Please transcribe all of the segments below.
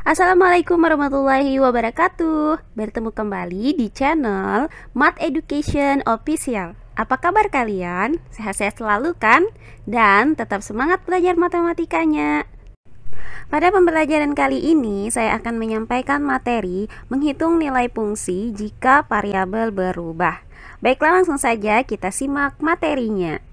Assalamualaikum warahmatullahi wabarakatuh. Bertemu kembali di channel Math Education Official. Apa kabar kalian? Sehat-sehat selalu kan? Dan tetap semangat belajar matematikanya. Pada pembelajaran kali ini saya akan menyampaikan materi menghitung nilai fungsi jika variabel berubah. Baiklah, langsung saja kita simak materinya.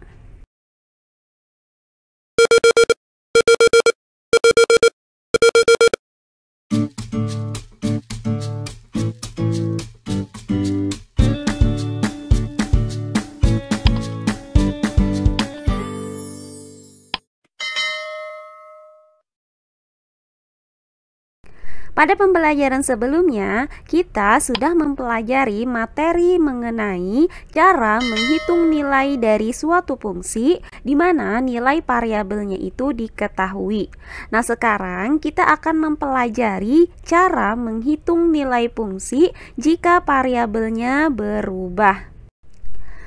Pada pembelajaran sebelumnya, kita sudah mempelajari materi mengenai cara menghitung nilai dari suatu fungsi di mana nilai variabelnya itu diketahui. Nah, sekarang kita akan mempelajari cara menghitung nilai fungsi jika variabelnya berubah.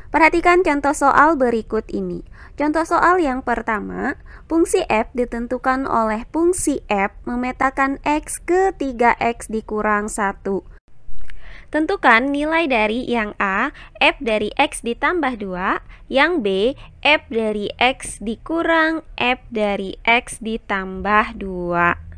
Perhatikan contoh soal berikut ini. Contoh soal yang pertama, fungsi f ditentukan oleh fungsi f memetakan x ke 3x dikurang 1. Tentukan nilai dari yang A, f dari x ditambah 2, yang B, f dari x dikurang f dari x ditambah 2.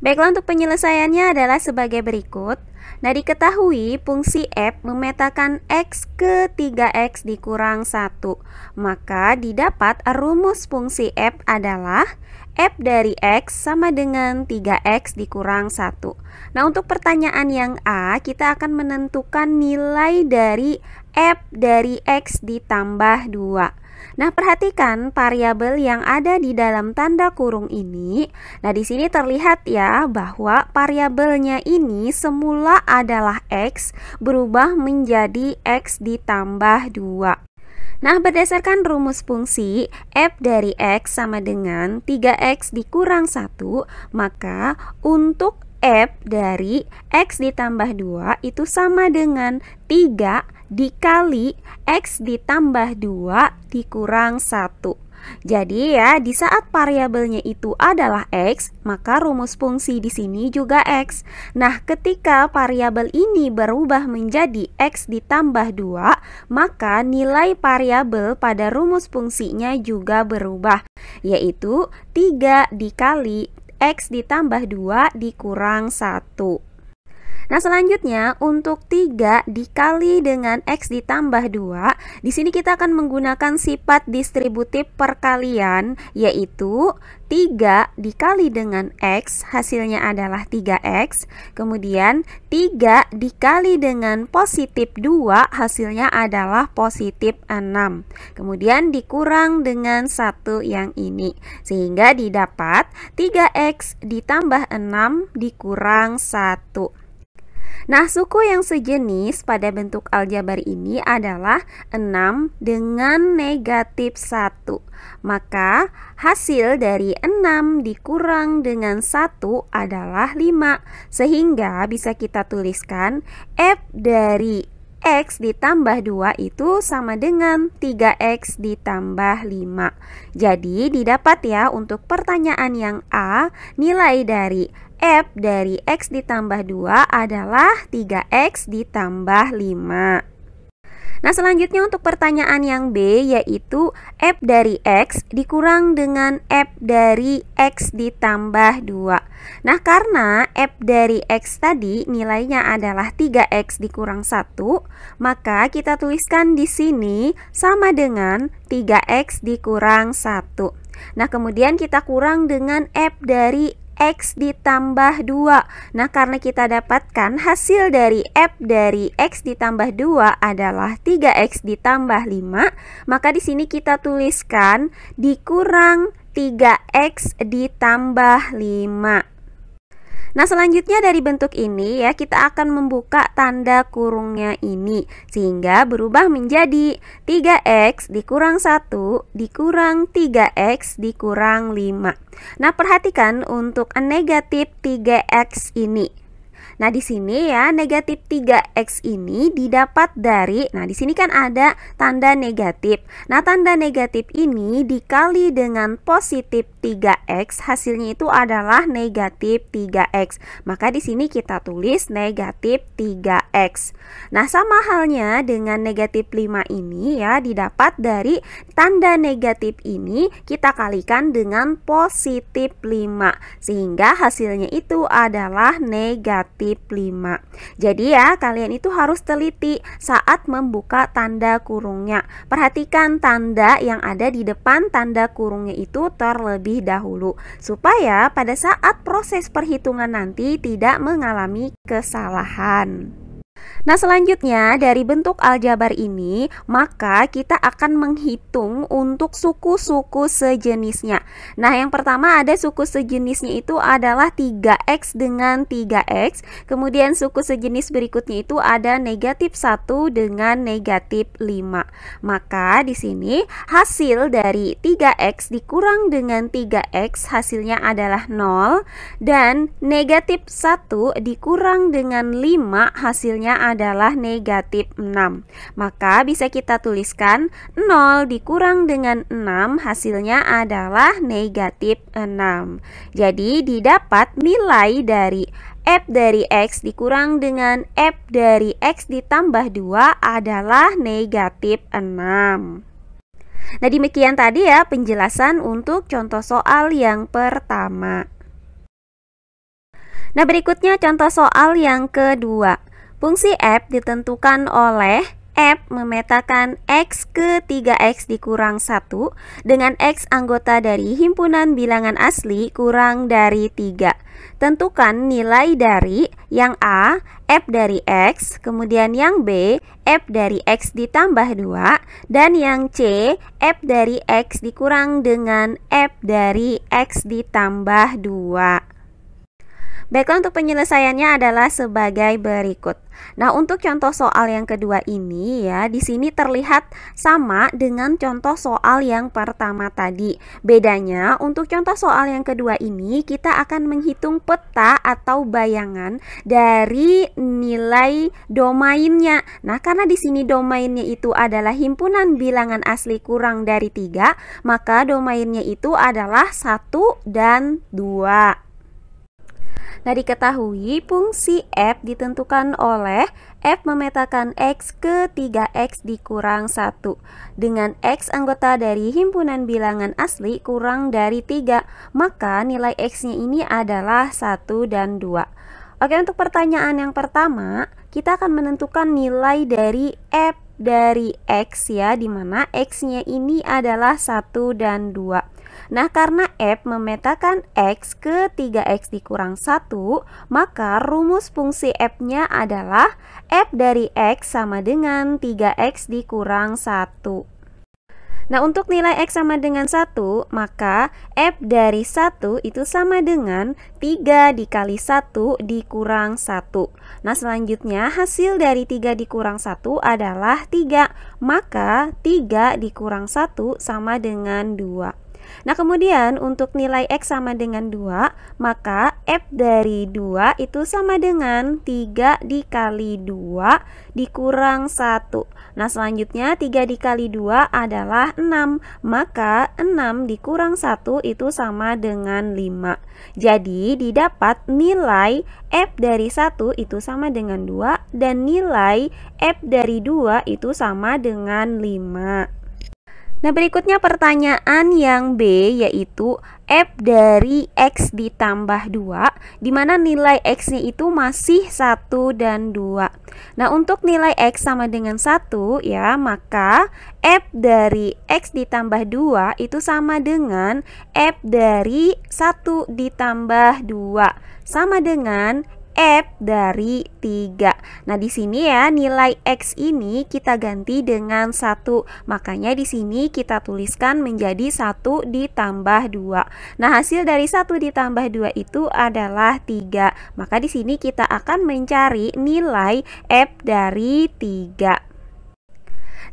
Baiklah, untuk penyelesaiannya adalah sebagai berikut. Nah, diketahui fungsi f memetakan x ke 3x dikurang 1. Maka didapat rumus fungsi f adalah f dari x sama dengan 3x dikurang 1. Nah, untuk pertanyaan yang A, kita akan menentukan nilai dari f dari x ditambah 2. Nah, perhatikan variabel yang ada di dalam tanda kurung ini. Nah, di sini terlihat ya bahwa variabelnya ini semula adalah x, berubah menjadi x ditambah 2. Nah, berdasarkan rumus fungsi f dari x sama dengan 3x dikurang 1, maka untuk f dari x ditambah 2 itu sama dengan 3 dikali x ditambah 2 dikurang 1. Jadi ya, di saat variabelnya itu adalah x, maka rumus fungsi di sini juga x. Nah, ketika variabel ini berubah menjadi x ditambah 2, maka nilai variabel pada rumus fungsinya juga berubah, yaitu 3 dikali x ditambah 2 dikurang 1. Nah, selanjutnya untuk 3 dikali dengan x ditambah 2, di sini kita akan menggunakan sifat distributif perkalian, yaitu 3 dikali dengan x, hasilnya adalah 3x. Kemudian 3 dikali dengan positif 2, hasilnya adalah positif 6. Kemudian dikurang dengan 1 yang ini, sehingga didapat 3x ditambah 6 dikurang 1. Nah, suku yang sejenis pada bentuk aljabar ini adalah 6 dengan negatif 1. Maka hasil dari 6 dikurang dengan 1 adalah 5. Sehingga bisa kita tuliskan f dari x ditambah 2 itu sama dengan 3x ditambah 5. Jadi didapat ya untuk pertanyaan yang A, nilai dari f dari x ditambah 2 adalah 3x ditambah 5. Nah, selanjutnya untuk pertanyaan yang B, yaitu f dari x dikurang dengan f dari x ditambah 2. Nah, karena f dari x tadi nilainya adalah 3x dikurang 1, maka kita tuliskan di sini sama dengan 3x dikurang 1. Nah, kemudian kita kurang dengan f dari x ditambah 2. Nah, karena kita dapatkan hasil dari f dari x ditambah 2 adalah 3x ditambah 5, maka di sini kita tuliskan dikurang 3x ditambah 5. Nah, selanjutnya dari bentuk ini ya, kita akan membuka tanda kurungnya ini sehingga berubah menjadi 3x dikurang 1 dikurang 3x dikurang 5. Nah, perhatikan untuk negatif 3x ini. Nah, di sini ya, negatif 3x ini didapat dari, nah di sini kan ada tanda negatif. Nah, tanda negatif ini dikali dengan positif 3x, hasilnya itu adalah negatif 3x. Maka di sini kita tulis negatif 3x. Nah, sama halnya dengan negatif 5 ini ya, didapat dari tanda negatif ini kita kalikan dengan positif 5. Sehingga hasilnya itu adalah negatif 5. Jadi ya, kalian itu harus teliti saat membuka tanda kurungnya. Perhatikan tanda yang ada di depan tanda kurungnya itu terlebih dahulu, supaya pada saat proses perhitungan nanti tidak mengalami kesalahan. Nah, selanjutnya dari bentuk aljabar ini, maka kita akan menghitung untuk suku-suku sejenisnya. Nah, yang pertama ada suku sejenisnya itu adalah 3x dengan 3x. Kemudian suku sejenis berikutnya itu ada negatif 1 dengan negatif 5. Maka di sini hasil dari 3x dikurang dengan 3x hasilnya adalah 0. Dan negatif 1 dikurang dengan 5 hasilnya adalah negatif 6. Maka bisa kita tuliskan 0 dikurang dengan 6 hasilnya adalah negatif 6. Jadi didapat nilai dari f dari x dikurang dengan f dari x ditambah 2 adalah negatif 6. Nah, demikian tadi ya penjelasan untuk contoh soal yang pertama. Nah, berikutnya contoh soal yang kedua. Fungsi f ditentukan oleh f memetakan x ke 3x dikurang 1 dengan x anggota dari himpunan bilangan asli kurang dari 3. Tentukan nilai dari yang A, f dari x, kemudian yang B, f dari x ditambah 2, dan yang C, f dari x dikurang dengan f dari x ditambah 2. Baiklah, untuk penyelesaiannya adalah sebagai berikut. Nah, untuk contoh soal yang kedua ini ya, di sini terlihat sama dengan contoh soal yang pertama tadi. Bedanya untuk contoh soal yang kedua ini kita akan menghitung peta atau bayangan dari nilai domainnya. Nah, karena di sini domainnya itu adalah himpunan bilangan asli kurang dari 3, maka domainnya itu adalah 1 dan 2. Nah, diketahui fungsi f ditentukan oleh f memetakan x ke 3x dikurang 1 dengan x anggota dari himpunan bilangan asli kurang dari 3, maka nilai x-nya ini adalah 1 dan 2. Oke, untuk pertanyaan yang pertama, kita akan menentukan nilai dari f dari x ya, dimana x-nya ini adalah 1 dan 2. Nah, karena f memetakan x ke 3x dikurang 1, maka rumus fungsi f-nya adalah f dari x sama dengan 3x dikurang 1. Nah, untuk nilai x sama dengan 1, maka f dari 1 itu sama dengan 3 dikali 1 dikurang 1. Nah, selanjutnya hasil dari 3 dikurang 1 adalah 3. Maka 3 dikurang 1 sama dengan 2. Nah, kemudian untuk nilai x sama dengan 2, maka f dari 2 itu sama dengan 3 dikali 2 dikurang 1. Nah, selanjutnya 3 dikali 2 adalah 6. Maka 6 dikurang 1 itu sama dengan 5. Jadi didapat nilai f dari 1 itu sama dengan 2 dan nilai f dari 2 itu sama dengan 5. Nah, berikutnya pertanyaan yang B, yaitu f dari x ditambah 2, di mana nilai x-nya itu masih 1 dan 2. Nah, untuk nilai x sama dengan 1 ya, maka f dari x ditambah 2 itu sama dengan f dari 1 ditambah 2, sama dengan f dari 3. Nah, di sini ya nilai x ini kita ganti dengan 1. Makanya di sini kita tuliskan menjadi 1 ditambah 2. Nah, hasil dari 1 ditambah 2 itu adalah 3. Maka di sini kita akan mencari nilai f dari 3.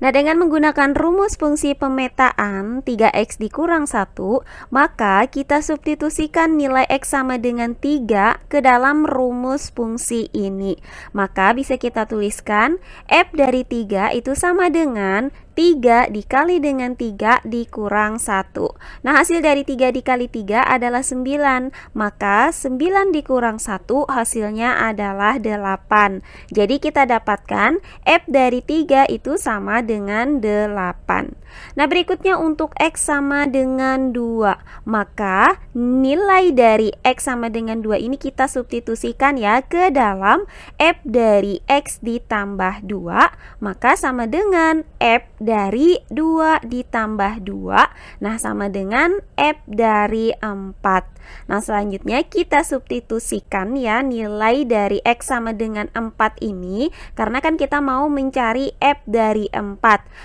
Nah, dengan menggunakan rumus fungsi pemetaan 3x dikurang 1, maka kita substitusikan nilai x sama dengan 3 ke dalam rumus fungsi ini. Maka bisa kita tuliskan f dari 3 itu sama dengan 3 dikali dengan 3 dikurang 1. Nah, hasil dari 3 dikali 3 adalah 9. Maka 9 dikurang 1 hasilnya adalah 8. Jadi kita dapatkan F dari 3 itu sama dengan 8. Nah, berikutnya untuk X sama dengan 2. Maka nilai dari X sama dengan 2 ini kita substitusikan ya ke dalam F dari X ditambah 2. Maka sama dengan F dari 2 ditambah 2. Nah, sama dengan F dari 4. Nah, selanjutnya kita substitusikan ya nilai dari X sama dengan 4 ini, karena kan kita mau mencari F dari 4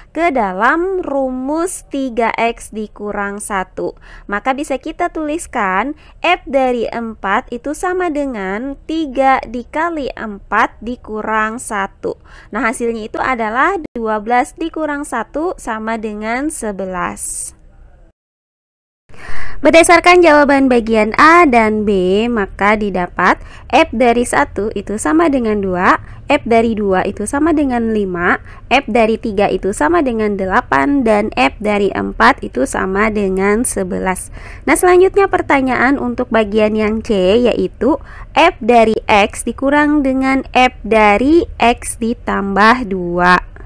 ke dalam rumus 3X dikurang 1. Maka bisa kita tuliskan F dari 4 itu sama dengan 3 dikali 4 dikurang 1. Nah, hasilnya itu adalah 12 dikurang 1 sama dengan 11. Berdasarkan jawaban bagian A dan B, maka didapat F dari 1 itu sama dengan 2, F dari 2 itu sama dengan 5, F dari 3 itu sama dengan 8, dan F dari 4 itu sama dengan 11. Nah, selanjutnya pertanyaan untuk bagian yang C, yaitu F dari X dikurang dengan F dari X ditambah 2.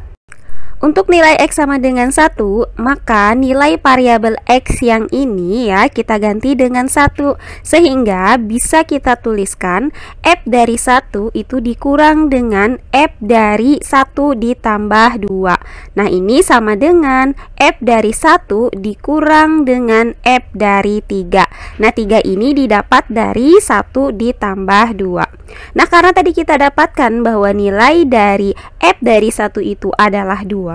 Untuk nilai X sama dengan 1, maka nilai variabel X yang ini ya kita ganti dengan 1, sehingga bisa kita tuliskan F dari 1 itu dikurang dengan F dari 1 ditambah 2. Nah, ini sama dengan F dari 1 dikurang dengan F dari 3. Nah, 3 ini didapat dari 1 ditambah 2. Nah, karena tadi kita dapatkan bahwa nilai dari F dari 1 itu adalah 2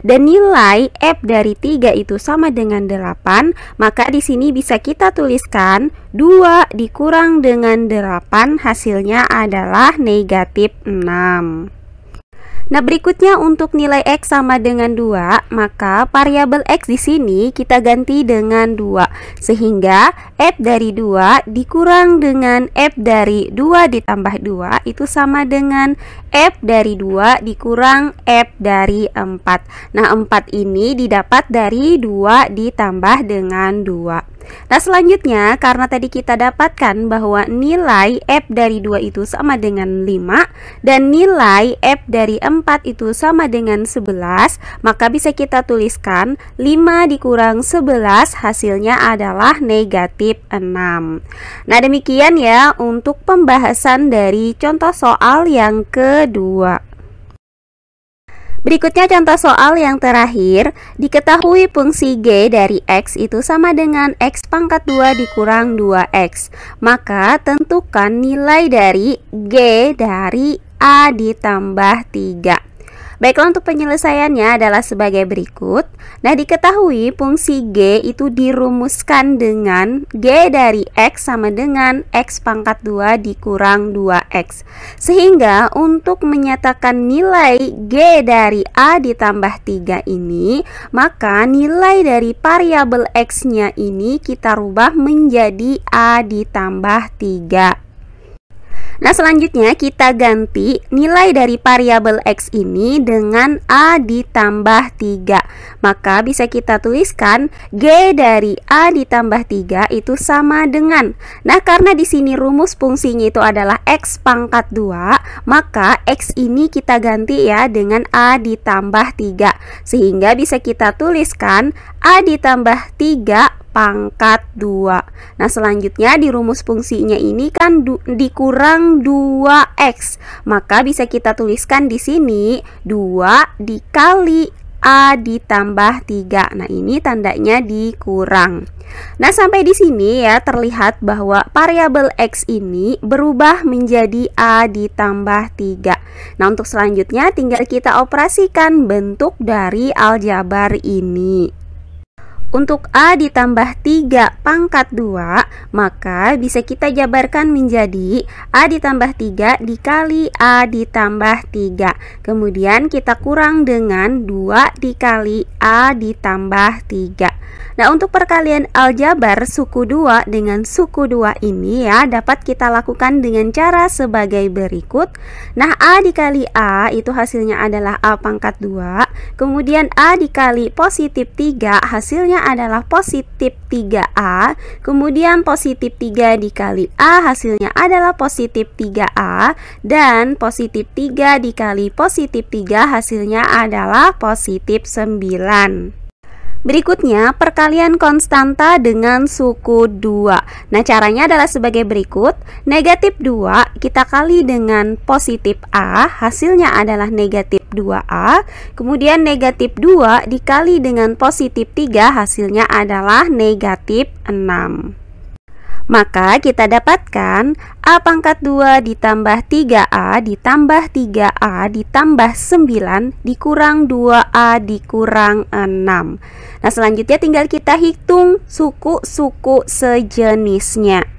dan nilai F dari 3 itu sama dengan 8, maka di sini bisa kita tuliskan 2 dikurang dengan 8 hasilnya adalah negatif 6. Nah, berikutnya untuk nilai X sama dengan 2, maka variabel X di sini kita ganti dengan 2, sehingga F dari 2 dikurang dengan F dari 2 ditambah 2 itu sama dengan F dari 2 dikurang F dari 4. Nah, 4 ini didapat dari 2 ditambah dengan 2. Nah, selanjutnya karena tadi kita dapatkan bahwa nilai F dari 2 itu sama dengan 5 dan nilai F dari 4 itu sama dengan 11, maka bisa kita tuliskan 5 dikurang 11 hasilnya adalah negatif 6. Nah, demikian ya untuk pembahasan dari contoh soal yang kedua. Berikutnya contoh soal yang terakhir. Diketahui fungsi G dari X itu sama dengan X pangkat 2 dikurang 2X. Maka tentukan nilai dari G dari A ditambah 3. Baiklah, untuk penyelesaiannya adalah sebagai berikut. Nah, diketahui fungsi G itu dirumuskan dengan G dari X sama dengan X pangkat 2 dikurang 2X. Sehingga untuk menyatakan nilai G dari A ditambah 3 ini, maka nilai dari variabel X-nya ini kita rubah menjadi A ditambah 3. Nah, selanjutnya kita ganti nilai dari variabel X ini dengan A ditambah 3. Maka bisa kita tuliskan G dari A ditambah 3 itu sama dengan, nah karena di sini rumus fungsinya itu adalah X pangkat 2, maka X ini kita ganti ya dengan A ditambah 3. Sehingga bisa kita tuliskan A ditambah 3 pangkat 2. Nah, selanjutnya di rumus fungsinya ini kan dikurang 2X. Maka bisa kita tuliskan di sini 2 dikali A ditambah 3. Nah, ini tandanya dikurang. Nah, sampai di sini ya terlihat bahwa variabel X ini berubah menjadi A ditambah 3. Nah, untuk selanjutnya tinggal kita operasikan bentuk dari aljabar ini. Untuk A ditambah 3 pangkat 2, maka bisa kita jabarkan menjadi A ditambah 3 dikali A ditambah 3. Kemudian kita kurang dengan 2 dikali A ditambah 3. Nah, untuk perkalian aljabar suku 2 dengan suku 2 ini ya dapat kita lakukan dengan cara sebagai berikut. Nah, A dikali A itu hasilnya adalah A pangkat 2. Kemudian A dikali positif 3 hasilnya adalah positif 3A. Kemudian positif 3 dikali A hasilnya adalah positif 3A. Dan positif 3 dikali positif 3 hasilnya adalah positif 9. Berikutnya, perkalian konstanta dengan suku 2. Nah, caranya adalah sebagai berikut. Negatif 2 kita kali dengan positif A, hasilnya adalah negatif 2A. Kemudian negatif 2 dikali dengan positif 3, hasilnya adalah negatif 6. Maka kita dapatkan A pangkat 2 ditambah 3A ditambah 3A ditambah 9 dikurang 2A dikurang 6. Nah, selanjutnya tinggal kita hitung suku-suku sejenisnya.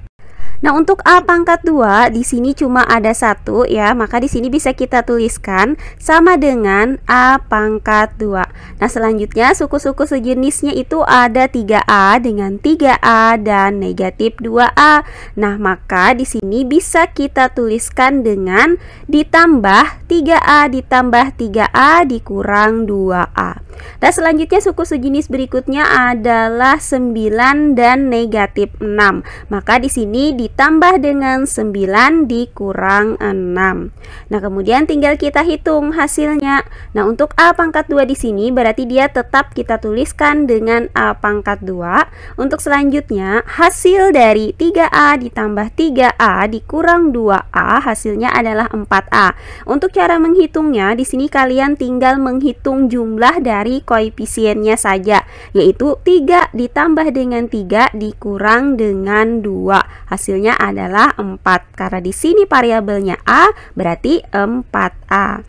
Nah, untuk A pangkat 2 di sini cuma ada 1 ya, maka di sini bisa kita tuliskan sama dengan A pangkat 2. Nah, selanjutnya suku-suku sejenisnya itu ada 3A dengan 3A dan negatif 2A. Nah, maka di sini bisa kita tuliskan dengan ditambah 3A ditambah 3A dikurang 2A. Nah, selanjutnya suku sejenis berikutnya adalah 9 dan negatif 6. Maka di sini ditambah dengan 9 dikurang 6. Nah, kemudian tinggal kita hitung hasilnya. Nah, untuk A pangkat 2 di sini berarti dia tetap kita tuliskan dengan A pangkat 2. Untuk selanjutnya, hasil dari 3A ditambah 3A dikurang 2A hasilnya adalah 4A. Untuk cara menghitungnya, di sini kalian tinggal menghitung jumlah dari koefisiennya saja, yaitu 3 ditambah dengan 3 dikurang dengan 2. Hasilnya adalah 4. Karena di sini variabelnya A, berarti 4A.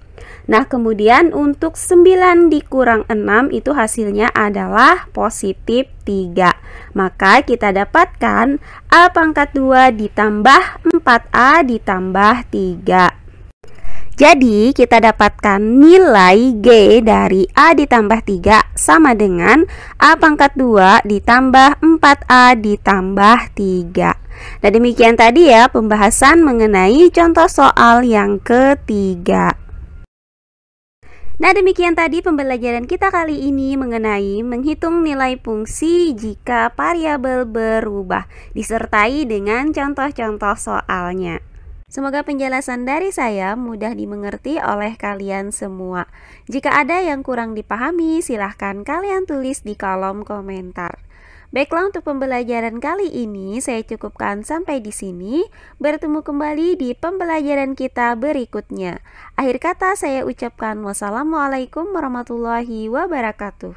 Nah, kemudian untuk 9 dikurang 6 itu hasilnya adalah positif 3. Maka kita dapatkan A pangkat 2 ditambah 4A ditambah 3. Jadi, kita dapatkan nilai G dari A ditambah 3 sama dengan A pangkat 2 ditambah 4A ditambah 3. Nah, demikian tadi ya pembahasan mengenai contoh soal yang ketiga. Nah, demikian tadi pembelajaran kita kali ini mengenai menghitung nilai fungsi jika variabel berubah, disertai dengan contoh-contoh soalnya. Semoga penjelasan dari saya mudah dimengerti oleh kalian semua. Jika ada yang kurang dipahami, silahkan kalian tulis di kolom komentar. Baiklah, untuk pembelajaran kali ini saya cukupkan sampai di sini. Bertemu kembali di pembelajaran kita berikutnya. Akhir kata saya ucapkan wassalamualaikum warahmatullahi wabarakatuh.